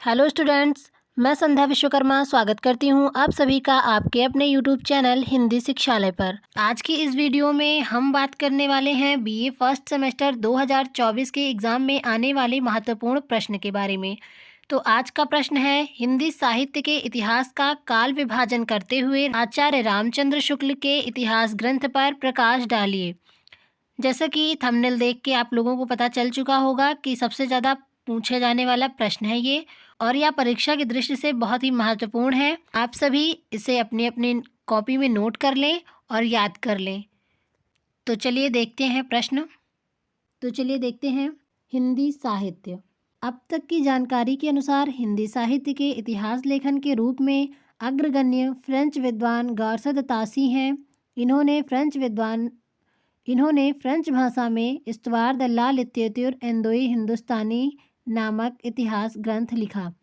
Hello students, मैं संध्या विश्वकर्मा स्वागत करती हूं आप सभी का आपके अपने यूट्यूब चैनल हिंदी शिक्षालय पर। आज की इस वीडियो में हम बात करने वाले हैं बीए फर्स्ट सेमेस्टर 2024 के एग्ज़ाम में आने वाले महत्वपूर्ण प्रश्न के बारे में। तो आज का प्रश्न है, हिंदी साहित्य के इतिहास का काल विभाजन करते हुए आचार्य रामचंद्र शुक्ल के इतिहास ग्रंथ पर प्रकाश डालिए। जैसा कि थंबनेल देख के आप लोगों को पता चल चुका होगा कि सबसे ज़्यादा पूछे जाने वाला प्रश्न है ये, और यह परीक्षा की दृष्टि से बहुत ही महत्वपूर्ण है। आप सभी इसे अपनी अपनी कॉपी में नोट कर लें और याद कर लें। तो चलिए देखते हैं हिंदी साहित्य। अब तक की जानकारी के अनुसार हिंदी साहित्य के इतिहास लेखन के रूप में अग्रगण्य फ्रेंच विद्वान गार्सद तासी हैं। इन्होंने फ्रेंच भाषा में इस्तवार द ला लिटरेचर एंदोई हिंदुस्तानी नामक इतिहास ग्रंथ लिखा,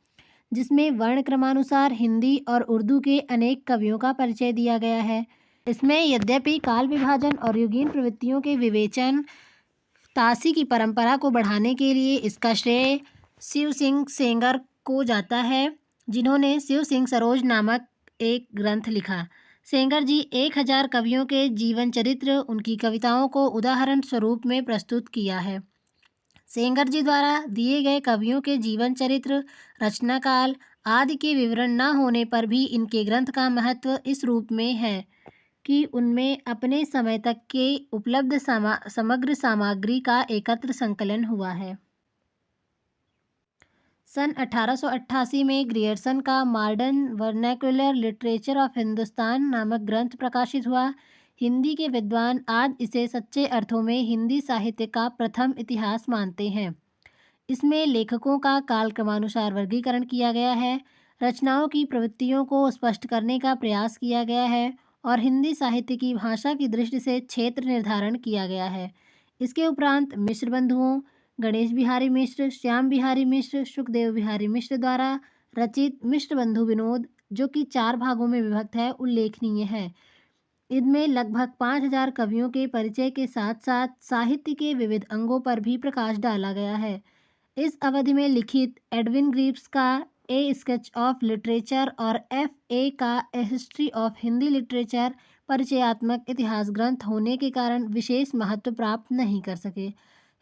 जिसमें वर्ण क्रमानुसार हिंदी और उर्दू के अनेक कवियों का परिचय दिया गया है। इसमें यद्यपि काल विभाजन और युगीन प्रवृत्तियों के विवेचन तासी की परंपरा को बढ़ाने के लिए इसका श्रेय शिव सिंह सेंगर को जाता है, जिन्होंने शिव सिंह सरोज नामक एक ग्रंथ लिखा। सेंगर जी 1000 कवियों के जीवन चरित्र उनकी कविताओं को उदाहरण स्वरूप में प्रस्तुत किया है। सेंगर जी द्वारा दिए गए कवियों के जीवन चरित्र, रचना काल आदि के विवरण न होने पर भी इनके ग्रंथ का महत्व इस रूप में है कि उनमें अपने समय तक के उपलब्ध समग्र सामग्री का एकत्र संकलन हुआ है। सन 1888 में ग्रियर्सन का modern vernacular literature of Hindustan नामक ग्रंथ प्रकाशित हुआ। हिंदी के विद्वान आज इसे सच्चे अर्थों में हिंदी साहित्य का प्रथम इतिहास मानते हैं। इसमें लेखकों का कालक्रमानुसार वर्गीकरण किया गया है, रचनाओं की प्रवृत्तियों को स्पष्ट करने का प्रयास किया गया है और हिंदी साहित्य की भाषा की दृष्टि से क्षेत्र निर्धारण किया गया है। इसके उपरांत मिश्र बंधुओं गणेश बिहारी मिश्र, श्याम बिहारी मिश्र, सुखदेव बिहारी मिश्र द्वारा रचित मिश्र बंधु विनोद, जो कि 4 भागों में विभक्त है, उल्लेखनीय है। इनमें लगभग 5000 कवियों के परिचय के साथ साथ साहित्य के विविध अंगों पर भी प्रकाश डाला गया है। इस अवधि में लिखित एडविन ग्रीव्स का ए स्केच ऑफ लिटरेचर और F.A. का ए हिस्ट्री ऑफ हिंदी लिटरेचर परिचयात्मक इतिहास ग्रंथ होने के कारण विशेष महत्व प्राप्त नहीं कर सके।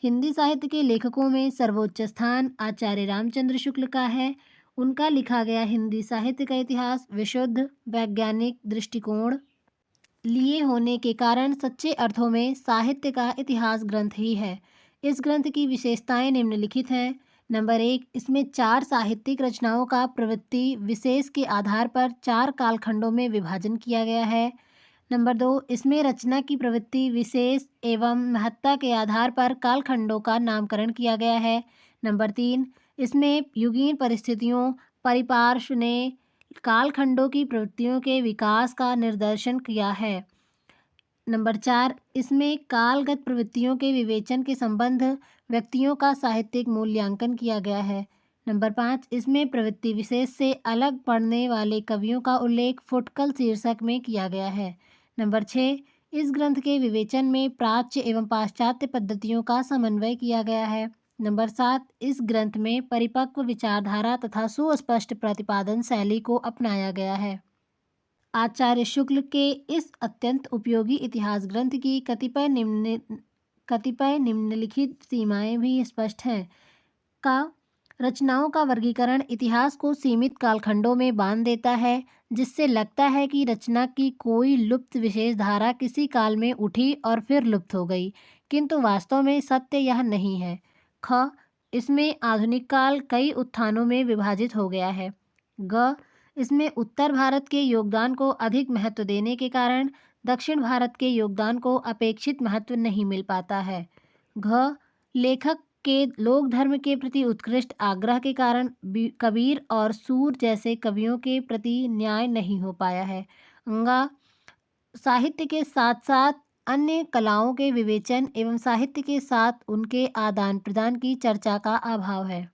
हिंदी साहित्य के लेखकों में सर्वोच्च स्थान आचार्य रामचंद्र शुक्ल का है। उनका लिखा गया हिंदी साहित्य का इतिहास विशुद्ध वैज्ञानिक दृष्टिकोण लिए होने के कारण सच्चे अर्थों में साहित्य का इतिहास ग्रंथ ही है। इस ग्रंथ की विशेषताएं निम्नलिखित हैं। नंबर 1, इसमें 4 साहित्यिक रचनाओं का प्रवृत्ति विशेष के आधार पर 4 कालखंडों में विभाजन किया गया है। नंबर 2, इसमें रचना की प्रवृत्ति विशेष एवं महत्ता के आधार पर कालखंडों का नामकरण किया गया है। नंबर 3, इसमें युगीन परिस्थितियों परिपार्श्व ने कालखंडों की प्रवृत्तियों के विकास का निर्देशन किया है। नंबर 4, इसमें कालगत प्रवृत्तियों के विवेचन के संबंध व्यक्तियों का साहित्यिक मूल्यांकन किया गया है। नंबर 5, इसमें प्रवृत्ति विशेष से अलग पड़ने वाले कवियों का उल्लेख फुटकल शीर्षक में किया गया है। नंबर 6, इस ग्रंथ के विवेचन में प्राच्य एवं पाश्चात्य पद्धतियों का समन्वय किया गया है। नंबर 7, इस ग्रंथ में परिपक्व विचारधारा तथा सुस्पष्ट प्रतिपादन शैली को अपनाया गया है। आचार्य शुक्ल के इस अत्यंत उपयोगी इतिहास ग्रंथ की कतिपय निम्नलिखित सीमाएं भी स्पष्ट हैं। रचनाओं का वर्गीकरण इतिहास को सीमित कालखंडों में बांध देता है, जिससे लगता है कि रचना की कोई लुप्त विशेष धारा किसी काल में उठी और फिर लुप्त हो गई, किंतु वास्तव में सत्य यह नहीं है। इसमें आधुनिक काल कई उत्थानों में विभाजित हो गया है। इसमें उत्तर भारत के योगदान को अधिक महत्व देने के कारण दक्षिण भारत के योगदान को अपेक्षित महत्व नहीं मिल पाता है। लेखक के लोक धर्म के प्रति उत्कृष्ट आग्रह के कारण कबीर और सूर जैसे कवियों के प्रति न्याय नहीं हो पाया है। साहित्य के साथ साथ अन्य कलाओं के विवेचन एवं साहित्य के साथ उनके आदान प्रदान की चर्चा का अभाव है।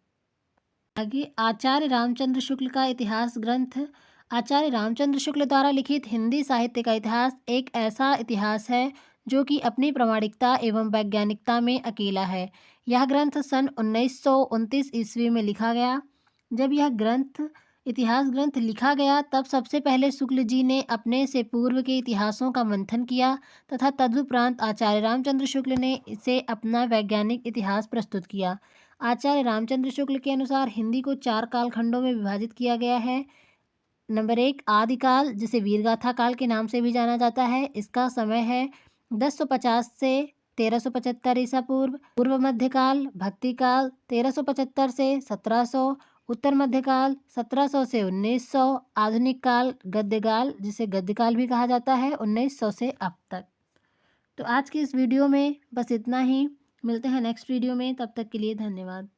आगे आचार्य रामचंद्र शुक्ल का इतिहास ग्रंथ। आचार्य रामचंद्र शुक्ल द्वारा लिखित हिंदी साहित्य का इतिहास एक ऐसा इतिहास है जो कि अपनी प्रामाणिकता एवं वैज्ञानिकता में अकेला है। यह ग्रंथ सन 1929 ईस्वी में लिखा गया। जब यह इतिहास ग्रंथ लिखा गया तब सबसे पहले शुक्ल जी ने अपने से पूर्व के इतिहासों का मंथन किया तथा तदुपरांत आचार्य रामचंद्र शुक्ल ने इसे अपना वैज्ञानिक इतिहास प्रस्तुत किया। आचार्य रामचंद्र शुक्ल के अनुसार हिंदी को 4 कालखंडों में विभाजित किया गया है। नंबर 1 आदिकाल, जिसे वीरगाथा काल के नाम से भी जाना जाता है। इसका समय है 1050 से 1375 ईसा पूर्व। पूर्व मध्यकाल, भक्तिकाल 1375 से 1700, उत्तर मध्यकाल 1700 से 1900, आधुनिक काल गद्यकाल, जिसे गद्यकाल भी कहा जाता है, 1900 से अब तक। तो आज की इस वीडियो में बस इतना ही। मिलते हैं नेक्स्ट वीडियो में, तब तक के लिए धन्यवाद।